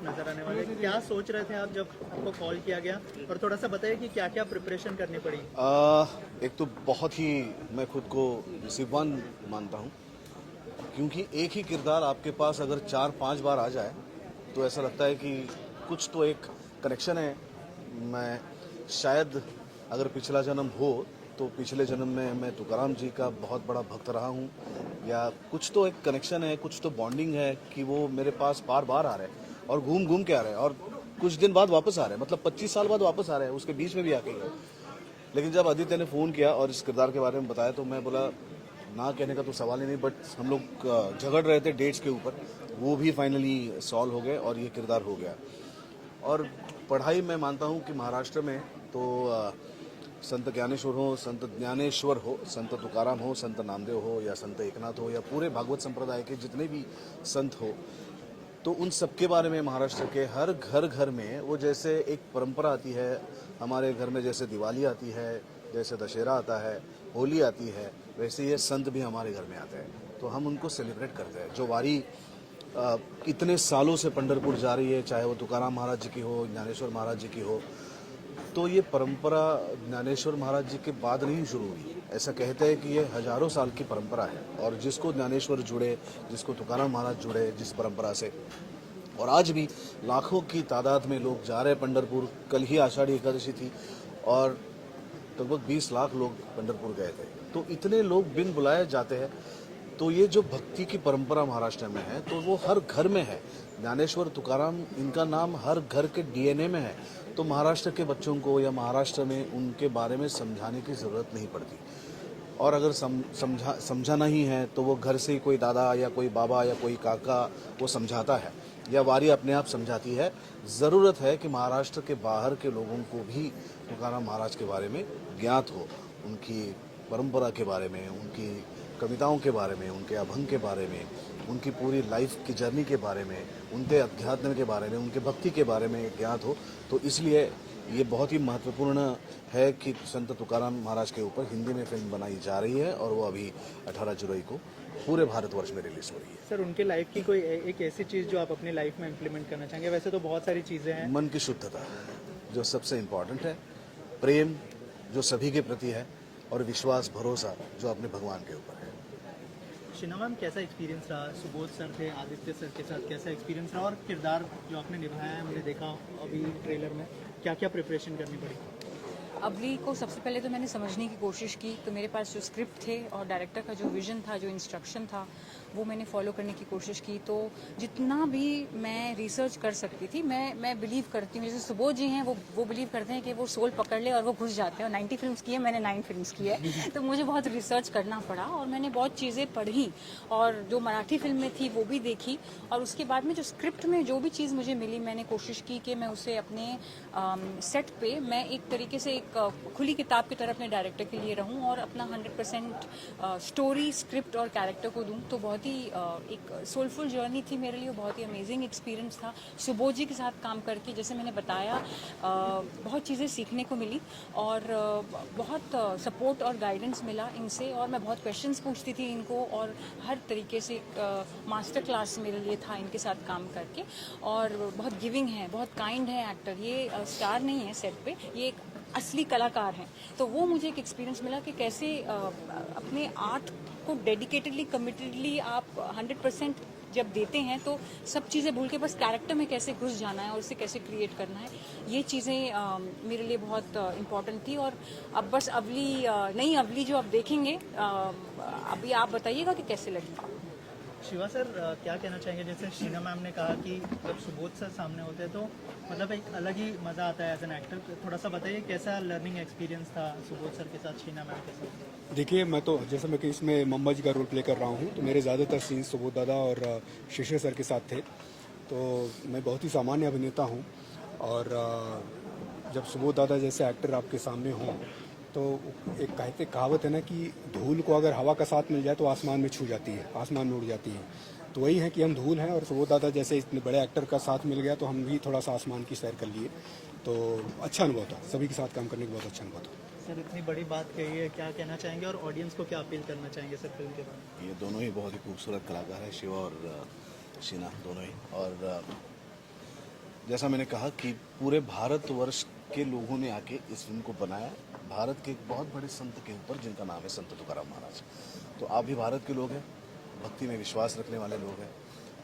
आप नजर आने वाले, क्या सोच रहे थे आप जब आपको कॉल किया गया, और थोड़ा सा बताइए कि क्या क्या प्रिपरेशन करनी पड़ी? एक तो बहुत ही मैं खुद को नसीबवान मानता हूँ, क्योंकि एक ही किरदार आपके पास अगर 4-5 बार आ जाए तो ऐसा लगता है कि कुछ तो एक कनेक्शन है। मैं शायद अगर पिछला जन्म हो तो पिछले जन्म में मैं तुकाराम जी का बहुत बड़ा भक्त रहा हूँ, या कुछ तो एक कनेक्शन है, कुछ तो बॉन्डिंग है कि वो मेरे पास बार बार आ रहे हैं और घूम घूम के आ रहे हैं और कुछ दिन बाद वापस आ रहे हैं, मतलब 25 साल बाद वापस आ रहे हैं, उसके बीच में भी आके गए। लेकिन जब आदित्य ने फ़ोन किया और इस किरदार के बारे में बताया तो मैं बोला ना कहने का तो सवाल ही नहीं, बट हम लोग झगड़ रहे थे डेट्स के ऊपर, वो भी फाइनली सॉल्व हो गए और ये किरदार हो गया। और पढ़ाई मैं मानता हूँ कि महाराष्ट्र में तो संत ज्ञानेश्वर हो, संत ज्ञानेश्वर हो, संत तुकाराम हो, संत नामदेव हो, या संत एकनाथ हो, या पूरे भागवत संप्रदाय के जितने भी संत हो, तो उन सब के बारे में महाराष्ट्र के हर घर घर में वो जैसे एक परंपरा आती है। हमारे घर में जैसे दिवाली आती है, जैसे दशहरा आता है, होली आती है, वैसे ये संत भी हमारे घर में आते हैं, तो हम उनको सेलिब्रेट करते हैं। जो वारी इतने सालों से पंढरपुर जा रही है, चाहे वो तुकाराम महाराज जी की हो, ज्ञानेश्वर महाराज जी की हो, तो ये परंपरा ज्ञानेश्वर महाराज जी के बाद नहीं शुरू हुई। ऐसा कहते हैं कि ये हजारों साल की परंपरा है, और जिसको ज्ञानेश्वर जुड़े, जिसको तुकाराम महाराज जुड़े जिस परंपरा से, और आज भी लाखों की तादाद में लोग जा रहे हैं पंढरपुर। कल ही आषाढ़ी एकादशी थी और लगभग 20 लाख लोग पंढरपुर गए थे। तो इतने लोग बिन बुलाए जाते हैं, तो ये जो भक्ति की परंपरा महाराष्ट्र में है तो वो हर घर में है। ज्ञानेश्वर तुकाराम, इनका नाम हर घर के डीएनए में है। तो महाराष्ट्र के बच्चों को या महाराष्ट्र में उनके बारे में समझाने की ज़रूरत नहीं पड़ती, और अगर समझाना ही है तो वो घर से ही कोई दादा या कोई बाबा या कोई काका वो समझाता है, या वारी अपने आप समझाती है। ज़रूरत है कि महाराष्ट्र के बाहर के लोगों को भी तुकाराम महाराज के बारे में ज्ञात हो, उनकी परंपरा के बारे में, उनकी कविताओं के बारे में, उनके अभंग के बारे में, उनकी पूरी लाइफ की जर्नी के बारे में, उनके अध्यात्म के बारे में, उनके भक्ति के बारे में ज्ञात हो। तो इसलिए ये बहुत ही महत्वपूर्ण है कि संत तुकाराम महाराज के ऊपर हिंदी में फिल्म बनाई जा रही है, और वो अभी 18 जुलाई को पूरे भारतवर्ष में रिलीज हो रही है। सर, उनके लाइफ की कोई एक ऐसी चीज़ जो आप अपनी लाइफ में इम्प्लीमेंट करना चाहेंगे? वैसे तो बहुत सारी चीज़ें हैं। मन की शुद्धता जो सबसे इम्पोर्टेंट है, प्रेम जो सभी के प्रति है, और विश्वास भरोसा जो अपने भगवान के ऊपर है। शीना मैम, कैसा एक्सपीरियंस रहा? सुबोध सर थे, आदित्य सर के साथ कैसा एक्सपीरियंस रहा, और किरदार जो आपने निभाया है, हमने देखा अभी ट्रेलर में, क्या क्या प्रिपरेशन करनी पड़ी? अवली को सबसे पहले तो मैंने समझने की कोशिश की, तो मेरे पास जो स्क्रिप्ट थे और डायरेक्टर का जो विजन था, जो इंस्ट्रक्शन था, वो मैंने फॉलो करने की कोशिश की। तो जितना भी मैं रिसर्च कर सकती थी, मैं बिलीव करती हूँ, जैसे सुबोध जी हैं वो बिलीव करते हैं कि वो सोल पकड़ ले और वो घुस जाते हैं। और 90 फिल्म्स की है, मैंने 9 फिल्म्स की है, तो मुझे बहुत रिसर्च करना पड़ा और मैंने बहुत चीज़ें पढ़ी, और जो मराठी फिल्म में थी वो भी देखी, और उसके बाद में जो स्क्रिप्ट में जो भी चीज़ मुझे मिली, मैंने कोशिश की कि मैं उसे अपने सेट पे मैं एक तरीके से एक खुली किताब की तरह अपने डायरेक्टर के लिए रहूं और अपना 100% स्टोरी, स्क्रिप्ट और कैरेक्टर को दूं। तो बहुत ही एक सोलफुल जर्नी थी मेरे लिए, बहुत ही अमेजिंग एक्सपीरियंस था सुबोध जी के साथ काम करके। जैसे मैंने बताया, बहुत चीज़ें सीखने को मिली, और बहुत सपोर्ट और गाइडेंस मिला इनसे, और मैं बहुत क्वेश्चंस पूछती थी इनको, और हर तरीके से मास्टर क्लास मेरे लिए था इनके साथ काम करके। और बहुत गिविंग है, बहुत काइंड है एक्टर, ये स्टार नहीं है सेट पे, ये एक असली कलाकार हैं। तो वो मुझे एक एक्सपीरियंस मिला कि कैसे अपने आर्ट को डेडिकेटेडली, कमिटेडली आप 100% जब देते हैं तो सब चीज़ें भूल के बस कैरेक्टर में कैसे घुस जाना है और उसे कैसे क्रिएट करना है, ये चीज़ें मेरे लिए बहुत इम्पॉर्टेंट थी। और अब बस अवली, नई अवली जो आप देखेंगे, अभी आप बताइएगा कि कैसे लगी। शिवा सर, क्या कहना चाहेंगे? जैसे शीना मैम ने कहा कि जब सुबोध सर सामने होते हैं तो मतलब एक अलग ही मज़ा आता है एज एन एक्टर। थोड़ा सा बताइए कैसा लर्निंग एक्सपीरियंस था सुबोध सर के साथ, शीना मैम के साथ? देखिए, मैं तो जैसे मैं कि इसमें मम्मा जी का रोल प्ले कर रहा हूँ, तो मेरे ज़्यादातर सीन्स सुबोध दादा और शिशिर सर के साथ थे। तो मैं बहुत ही सामान्य अभिनेता हूँ, और जब सुबोध दादा जैसे एक्टर आपके सामने हों, तो एक कहावत है ना कि धूल को अगर हवा का साथ मिल जाए तो आसमान में छू जाती है, आसमान में उड़ जाती है। तो वही है कि हम धूल हैं, और सुबोध दादा जैसे इतने बड़े एक्टर का साथ मिल गया तो हम भी थोड़ा सा आसमान की सैर कर लिए। तो अच्छा अनुभव था, सभी के साथ काम करने का बहुत अच्छा अनुभव था। सर, इतनी बड़ी बात कही है, क्या कहना चाहेंगे और ऑडियंस को क्या अपील करना चाहेंगे सर फिल्म के बारे में? ये दोनों ही बहुत ही खूबसूरत कलाकार हैं, शिवा और शीना दोनों ही। और जैसा मैंने कहा कि पूरे भारतवर्ष के लोगों ने आके इस फिल्म को बनाया, भारत के एक बहुत बड़े संत के ऊपर जिनका नाम है संत तुकाराम महाराज। तो आप भी भारत के लोग हैं, भक्ति में विश्वास रखने वाले लोग हैं,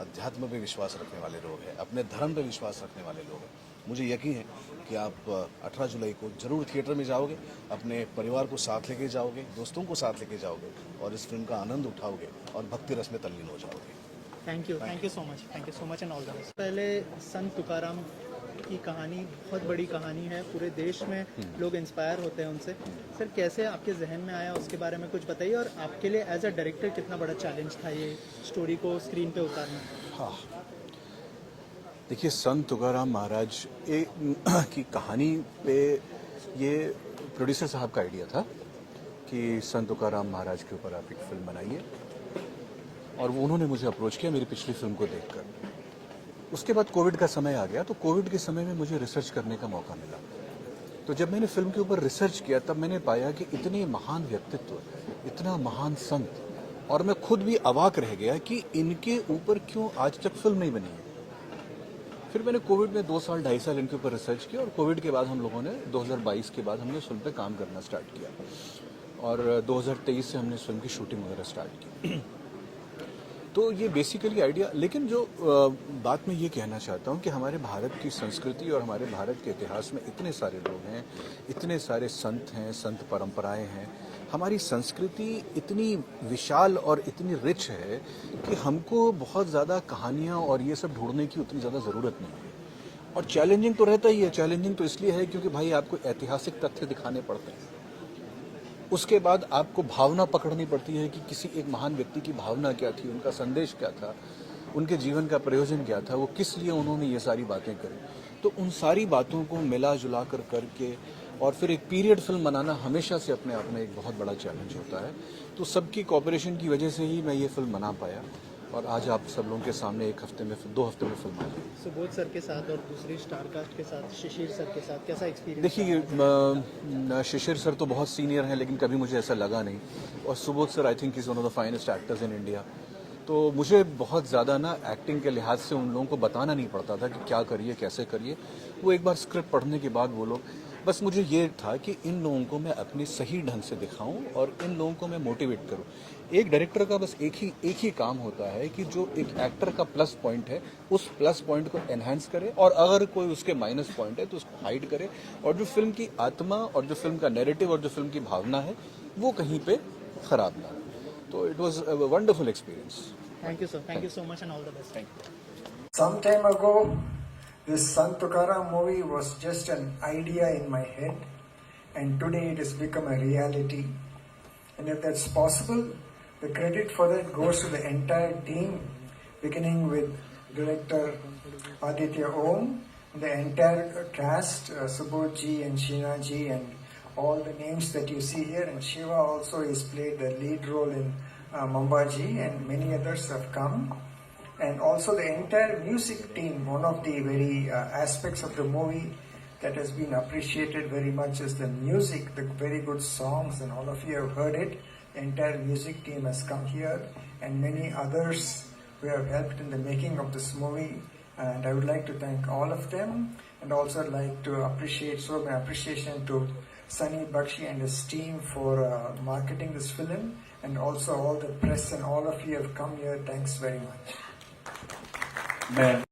अध्यात्म पे विश्वास रखने वाले लोग हैं, अपने धर्म पे विश्वास रखने वाले लोग हैं। मुझे यकीन है कि आप 18 जुलाई को जरूर थिएटर में जाओगे, अपने परिवार को साथ लेके जाओगे, दोस्तों को साथ लेके जाओगे और इस फिल्म का आनंद उठाओगे और भक्ति रस में तल्लीन हो जाओगे। Thank you so much and all the best. पहले संत तुकाराम की कहानी बहुत बड़ी कहानी है, पूरे देश में लोग इंस्पायर होते हैं उनसे। सर कैसे आपके जहन में आया उसके बारे में कुछ बताइए, और आपके लिए एज अ डायरेक्टर कितना बड़ा चैलेंज था ये स्टोरी को स्क्रीन पे उतारना। हाँ, देखिए संत तुकाराम महाराज की कहानी पे ये प्रोड्यूसर साहब का आइडिया था कि संत तुकाराम महाराज के ऊपर आप एक फिल्म बनाइए, और वो उन्होंने मुझे अप्रोच किया मेरी पिछली फिल्म को देखकर। उसके बाद कोविड का समय आ गया, तो कोविड के समय में मुझे रिसर्च करने का मौका मिला। तो जब मैंने फिल्म के ऊपर रिसर्च किया तब मैंने पाया कि इतने महान व्यक्तित्व, इतना महान संत, और मैं खुद भी अवाक रह गया कि इनके ऊपर क्यों आज तक फिल्म नहीं बनी है। फिर मैंने कोविड में 2 साल 2.5 साल इनके ऊपर रिसर्च किया, और कोविड के बाद हम लोगों ने 2022 के बाद हमने इस फिल्म पे काम करना स्टार्ट किया, और 2023 से हमने इस फिल्म की शूटिंग वगैरह स्टार्ट की। तो ये बेसिकली आइडिया, लेकिन जो बात मैं ये कहना चाहता हूँ कि हमारे भारत की संस्कृति और हमारे भारत के इतिहास में इतने सारे लोग हैं, इतने सारे संत हैं, संत परंपराएं हैं, हमारी संस्कृति इतनी विशाल और इतनी रिच है कि हमको बहुत ज़्यादा कहानियाँ और ये सब ढूंढने की उतनी ज़्यादा ज़रूरत नहीं है। और चैलेंजिंग तो रहता ही है, चैलेंजिंग तो इसलिए है क्योंकि भाई आपको ऐतिहासिक तथ्य दिखाने पड़ते हैं, उसके बाद आपको भावना पकड़नी पड़ती है कि किसी एक महान व्यक्ति की भावना क्या थी, उनका संदेश क्या था, उनके जीवन का प्रयोजन क्या था, वो किस लिए उन्होंने ये सारी बातें करी। तो उन सारी बातों को मिला जुला कर करके और फिर एक पीरियड फिल्म बनाना हमेशा से अपने आप में एक बहुत बड़ा चैलेंज होता है। तो सबकी कोऑपरेशन की वजह से ही मैं ये फिल्म बना पाया, और आज आप सब लोगों के सामने 2 हफ्ते में फिल्म आई। सुबोध सर के साथ और दूसरी स्टार कास्ट के साथ, शिशिर सर के साथ कैसा एक्सपीरियंस? देखिए शिशिर सर तो बहुत सीनियर हैं, लेकिन कभी मुझे ऐसा लगा नहीं, और Subodh sir I think is one of the finest actors in India. तो मुझे बहुत ज़्यादा ना एक्टिंग के लिहाज से उन लोगों को बताना नहीं पड़ता था कि क्या करिए कैसे करिए। वो एक बार स्क्रिप्ट पढ़ने के बाद वो लोग, बस मुझे ये था कि इन लोगों को मैं अपने सही ढंग से दिखाऊं और इन लोगों को मैं मोटिवेट करूं। एक डायरेक्टर का बस एक ही काम होता है कि जो एक एक्टर का प्लस पॉइंट है उस प्लस पॉइंट को एनहांस करे, और अगर कोई उसके माइनस पॉइंट है तो उसको हाइड करे, और जो फिल्म की आत्मा और जो फिल्म का नैरेटिव और जो फिल्म की भावना है वो कहीं पे खराब ना हो। तो it was a wonderful experience. Thank you so much and all the best. Thank you. Some time ago, this Sant Tukaram movie was just an idea in my head, and today it has become a reality. And if that's possible, the credit for that goes to the entire team, beginning with director Aditya Om, the entire cast, Subodh ji and Sheena ji, and all the names that you see here. And Shiva also has played the lead role in Mamba ji, and many others have come. And also the entire music team, one of the very aspects of the movie that has been appreciated very much is the music, the very good songs, and all of you have heard it. The entire music team has come here, and many others who have helped in the making of this movie. And I would like to thank all of them, and also like to show my appreciation to Sunny Bakshi and his team for marketing this film, and also all the press and all of you have come here. Thanks very much.